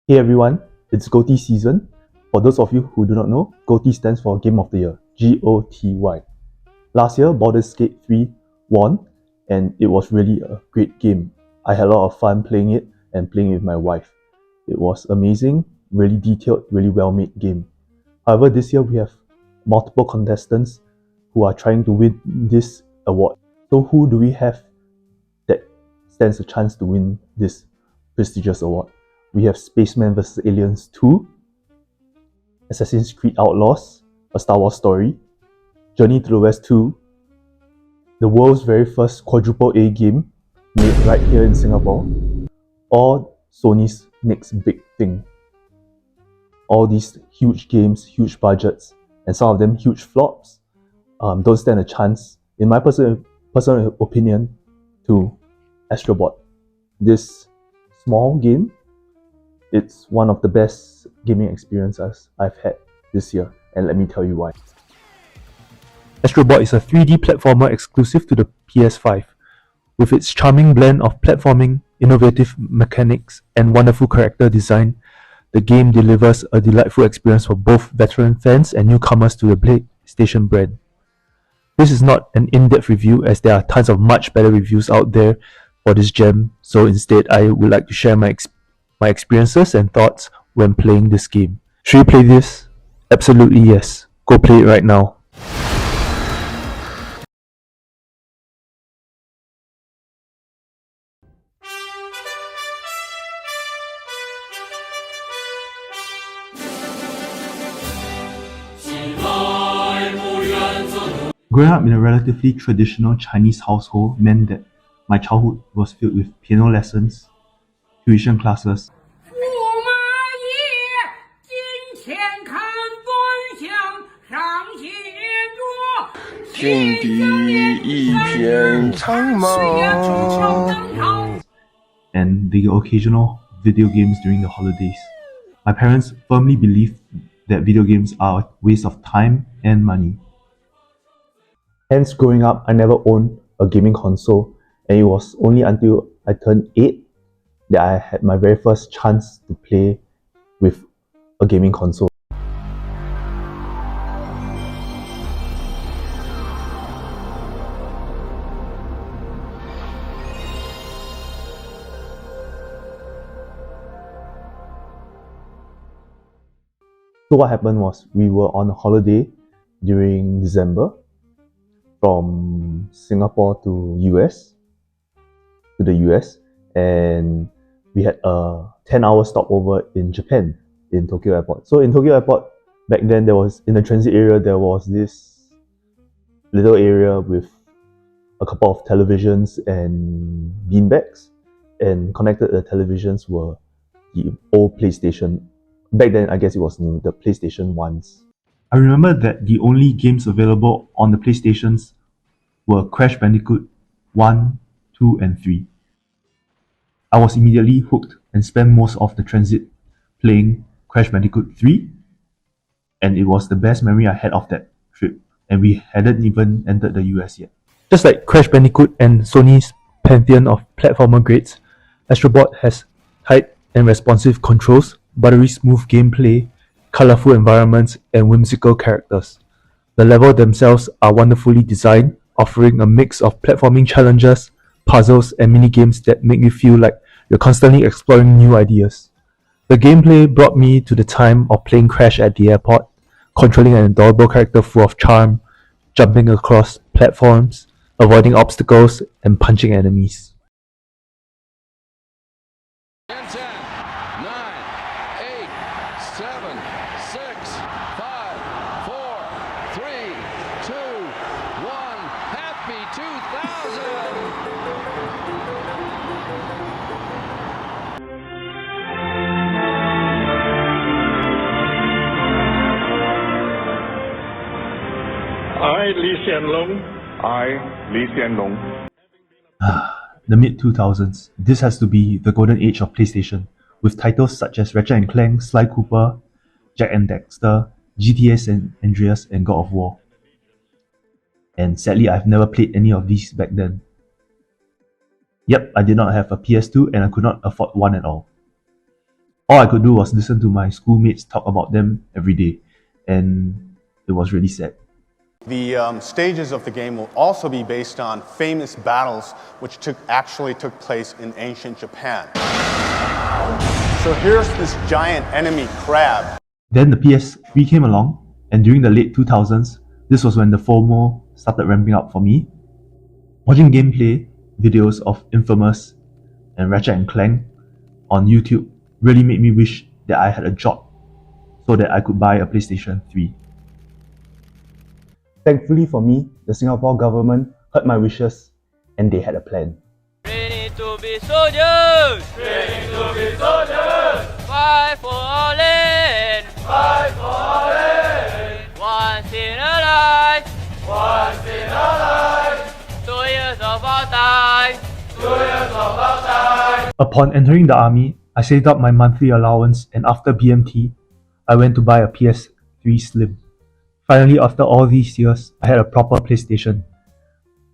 Hey everyone, it's GOTY season. For those of you who do not know, GOTY stands for Game of the Year, GOTY. Last year, Baldur's Gate 3 won, and it was really a great game. I had a lot of fun playing it and playing it with my wife. It was amazing, really detailed, really well-made game. However, this year we have multiple contestants who are trying to win this award. So who do we have that stands a chance to win this prestigious award? We have Spaceman vs. Aliens 2, Assassin's Creed Outlaws, A Star Wars Story, Journey to the West 2, the world's very first quadruple A game made right here in Singapore, or Sony's next big thing. All these huge games, huge budgets, and some of them huge flops, don't stand a chance, in my personal opinion, to Astro Bot. This small game, it's one of the best gaming experiences I've had this year, and let me tell you why. Astro Bot is a 3D platformer exclusive to the PS5. With its charming blend of platforming, innovative mechanics, and wonderful character design, the game delivers a delightful experience for both veteran fans and newcomers to the PlayStation brand. This is not an in-depth review, as there are tons of much better reviews out there for this gem, so instead I would like to share my experiences and thoughts when playing this game. Should you play this? Absolutely yes. Go play it right now. Growing up in a relatively traditional Chinese household meant that my childhood was filled with piano lessons, tuition classes, and the occasional video games during the holidays. My parents firmly believed that video games are a waste of time and money. Hence, growing up, I never owned a gaming console, and it was only until I turned 8 that I had my very first chance to play with a gaming console. So what happened was, we were on a holiday during December from Singapore to the US, and we had a 10-hour stopover in Japan, in Tokyo Airport. So in Tokyo Airport, back then there was, in the transit area, there was this little area with a couple of televisions and beanbags, and connected to the televisions were the old PlayStation. Back then, I guess it was new, the PlayStation 1s. I remember that the only games available on the PlayStations were Crash Bandicoot 1, 2, and 3. I was immediately hooked and spent most of the transit playing Crash Bandicoot 3, and it was the best memory I had of that trip, and we hadn't even entered the US yet. Just like Crash Bandicoot and Sony's pantheon of platformer greats, Astro Bot has tight and responsive controls, buttery smooth gameplay, colorful environments, and whimsical characters. The levels themselves are wonderfully designed, offering a mix of platforming challenges, puzzles, and mini-games that make you feel like you're constantly exploring new ideas. The gameplay brought me to the time of playing Crash at the airport, controlling an adorable character full of charm, jumping across platforms, avoiding obstacles, and punching enemies. 10, 9, 8, 7, 6, 5, 4, 3, 2, 1. Happy 2000! I, Lee Hsien Loong. The mid-2000s, this has to be the golden age of PlayStation, with titles such as Ratchet & Clank, Sly Cooper, Jak and Daxter, GTA San Andreas, and God of War. And sadly, I've never played any of these back then. Yep, I did not have a PS2 and I could not afford one at all. All I could do was listen to my schoolmates talk about them every day, and it was really sad. The stages of the game will also be based on famous battles which actually took place in ancient Japan. So here's this giant enemy crab. Then the PS3 came along, and during the late 2000s, this was when the FOMO started ramping up for me. Watching gameplay videos of Infamous and Ratchet & Clank on YouTube really made me wish that I had a job so that I could buy a PlayStation 3. Thankfully for me, the Singapore government heard my wishes and they had a plan. Ready to be soldiers! Ready to be soldiers! Fight for our land! Fight for our land! Once in a life! Once in a life! 2 years of our time! 2 years of our time! Upon entering the army, I saved up my monthly allowance, and after BMT, I went to buy a PS3 Slim. Finally, after all these years, I had a proper PlayStation.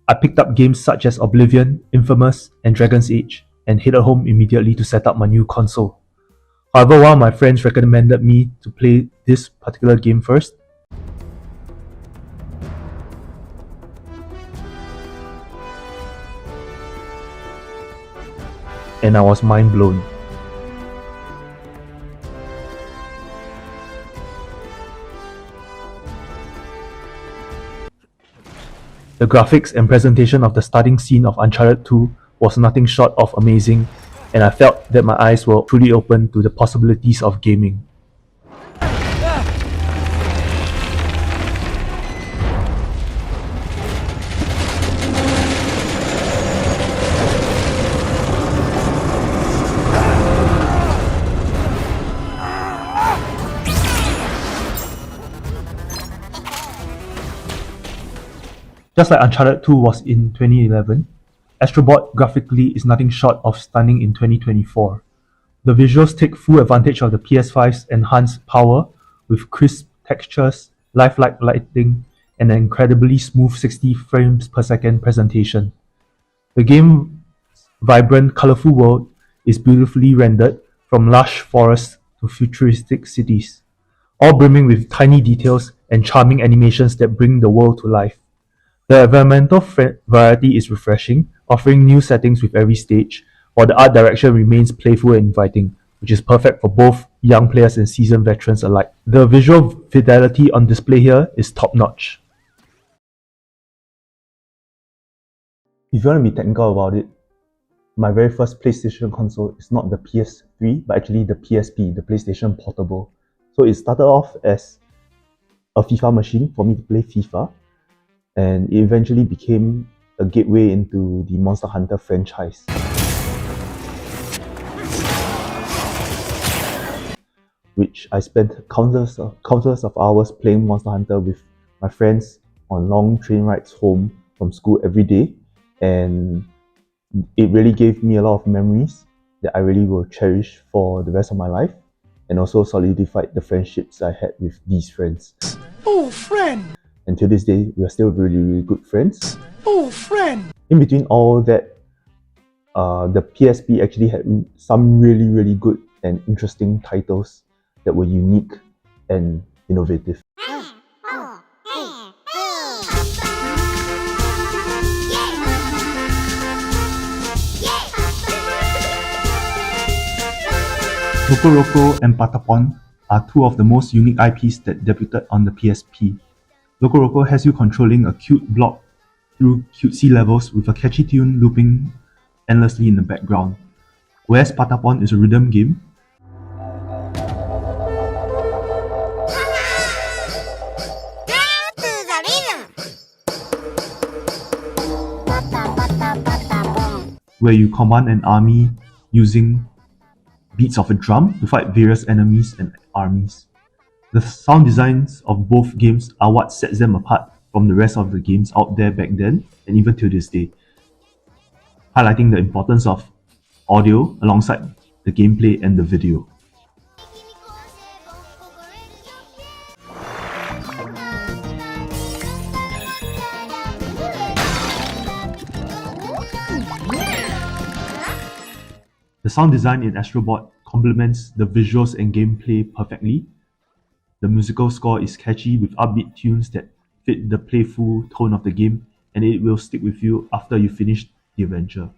I picked up games such as Oblivion, Infamous, and Dragon's Age, and headed home immediately to set up my new console. However, one of my friends recommended me to play this particular game first. And I was mind blown. The graphics and presentation of the starting scene of Uncharted 2 was nothing short of amazing, and I felt that my eyes were truly open to the possibilities of gaming. Just like Uncharted 2 was in 2011, Astro Bot graphically is nothing short of stunning in 2024. The visuals take full advantage of the PS5's enhanced power with crisp textures, lifelike lighting, and an incredibly smooth 60 frames per second presentation. The game's vibrant, colorful world is beautifully rendered, from lush forests to futuristic cities, all brimming with tiny details and charming animations that bring the world to life. The environmental variety is refreshing, offering new settings with every stage, while the art direction remains playful and inviting, which is perfect for both young players and seasoned veterans alike. The visual fidelity on display here is top-notch. If you want to be technical about it, my very first PlayStation console is not the PS3, but actually the PSP, the PlayStation Portable. So it started off as a FIFA machine for me to play FIFA, and it eventually became a gateway into the Monster Hunter franchise. Which I spent countless of hours playing Monster Hunter with my friends on long train rides home from school every day, and it really gave me a lot of memories that I really will cherish for the rest of my life, and also solidified the friendships I had with these friends. Oh, friend! And to this day, we are still really, really good friends. Oh, friend! In between all that, the PSP actually had some really, really good and interesting titles that were unique and innovative. Loco Roco and Patapon are two of the most unique IPs that debuted on the PSP. Loco Roco has you controlling a cute block through cutesy levels with a catchy tune looping endlessly in the background, whereas Patapon is a rhythm game where you command an army using beats of a drum to fight various enemies and armies. The sound designs of both games are what sets them apart from the rest of the games out there back then and even to this day, highlighting the importance of audio alongside the gameplay and the video. The sound design in Astro Bot complements the visuals and gameplay perfectly. The musical score is catchy with upbeat tunes that fit the playful tone of the game, and it will stick with you after you finish the adventure.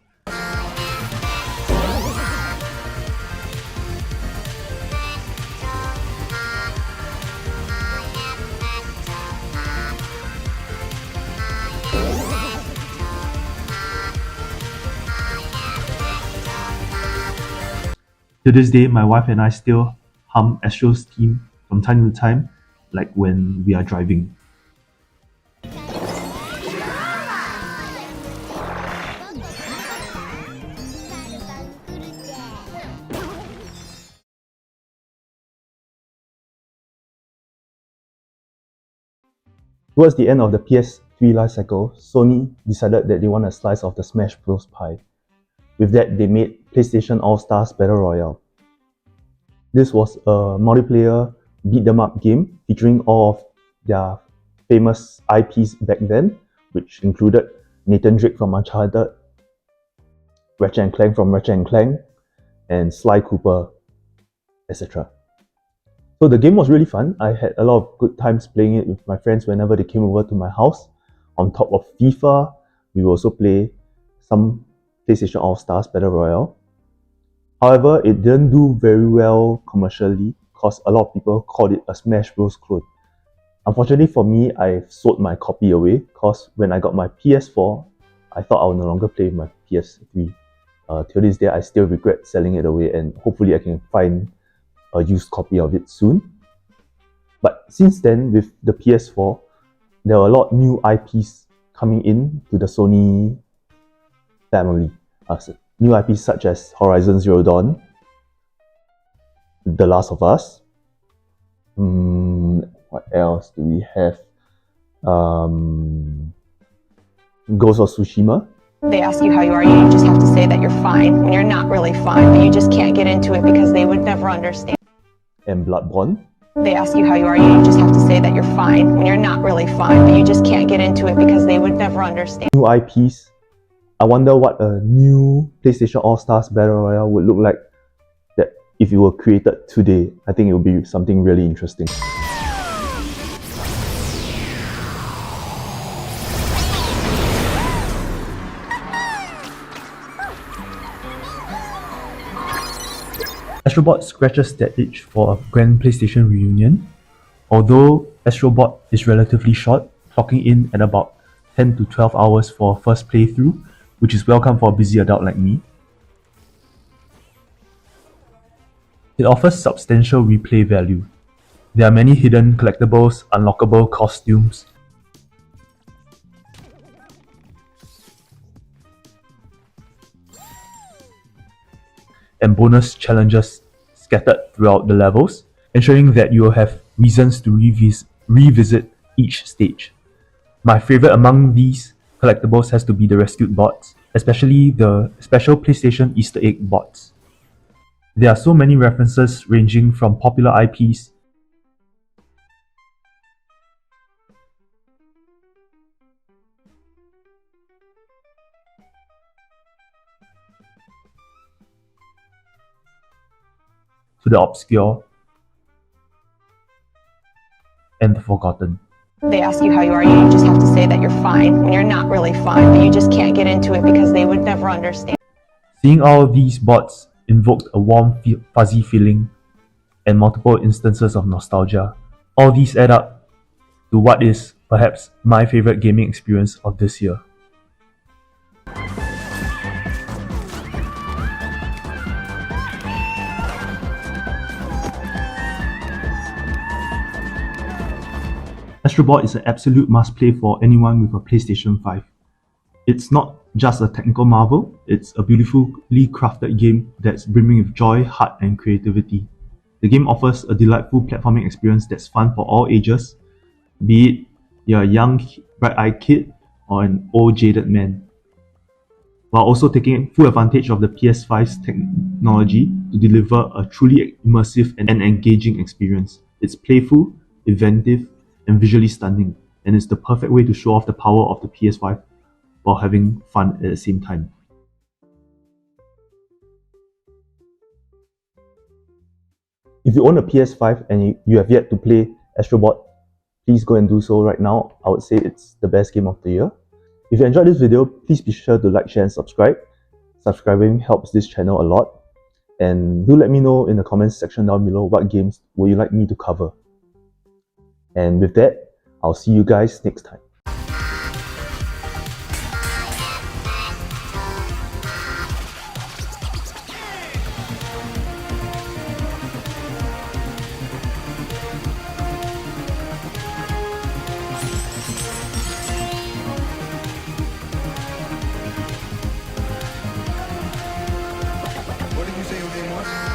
To this day, my wife and I still hum Astro's theme from time to time, like when we are driving. Towards the end of the PS3 life cycle, Sony decided that they want a slice of the Smash Bros. Pie. With that, they made PlayStation All-Stars Battle Royale. This was a multiplayer beat-em-up game featuring all of their famous IPs back then, which included Nathan Drake from Uncharted, Ratchet & Clank from Ratchet & Clank, and Sly Cooper, etc. So the game was really fun. I had a lot of good times playing it with my friends whenever they came over to my house. On top of FIFA, we would also play some PlayStation All-Stars Battle Royale. However, it didn't do very well commercially because a lot of people called it a Smash Bros. Clone. Unfortunately for me, I sold my copy away because when I got my PS4, I thought I would no longer play with my PS3. Till this day, I still regret selling it away, and hopefully I can find a used copy of it soon. But since then, with the PS4, there are a lot of new IPs coming in to the Sony family. New IPs such as Horizon Zero Dawn, The Last of Us. What else do we have? Ghost of Tsushima. They ask you how you are, you just have to say that you're fine when you're not really fine, but you just can't get into it because they would never understand. And Bloodborne. They ask you how you are, you just have to say that you're fine when you're not really fine, but you just can't get into it because they would never understand. New IPs. I wonder what a new PlayStation All-Stars Battle Royale would look like that if it were created today. I think it would be something really interesting. Astro Bot scratches that itch for a grand PlayStation reunion. Although Astro Bot is relatively short, clocking in at about 10 to 12 hours for a first playthrough, which is welcome for a busy adult like me. It offers substantial replay value. There are many hidden collectibles, unlockable costumes, and bonus challenges scattered throughout the levels, ensuring that you will have reasons to revisit each stage. My favorite among these collectibles has to be the rescued bots, especially the special PlayStation Easter egg bots. There are so many references ranging from popular IPs to the obscure and the forgotten. They ask you how you are, you just have to say that you're fine when you're not really fine, but you just can't get into it because they would never understand. Seeing all of these bots invoked a warm, fuzzy feeling and multiple instances of nostalgia. All these add up to what is perhaps my favorite gaming experience of this year. Astro Bot is an absolute must-play for anyone with a PlayStation 5. It's not just a technical marvel, it's a beautifully crafted game that's brimming with joy, heart, and creativity. The game offers a delightful platforming experience that's fun for all ages, be it you're a young, bright-eyed kid or an old, jaded man, while also taking full advantage of the PS5's technology to deliver a truly immersive and engaging experience. It's playful, inventive, and visually stunning, and it's the perfect way to show off the power of the PS5 while having fun at the same time. If you own a PS5 and you have yet to play Astro Bot, please go and do so right now. I would say it's the best game of the year. If you enjoyed this video, please be sure to like, share and subscribe. Subscribing helps this channel a lot. And do let me know in the comments section down below what games would you like me to cover. And with that, I'll see you guys next time. What did you say your name was?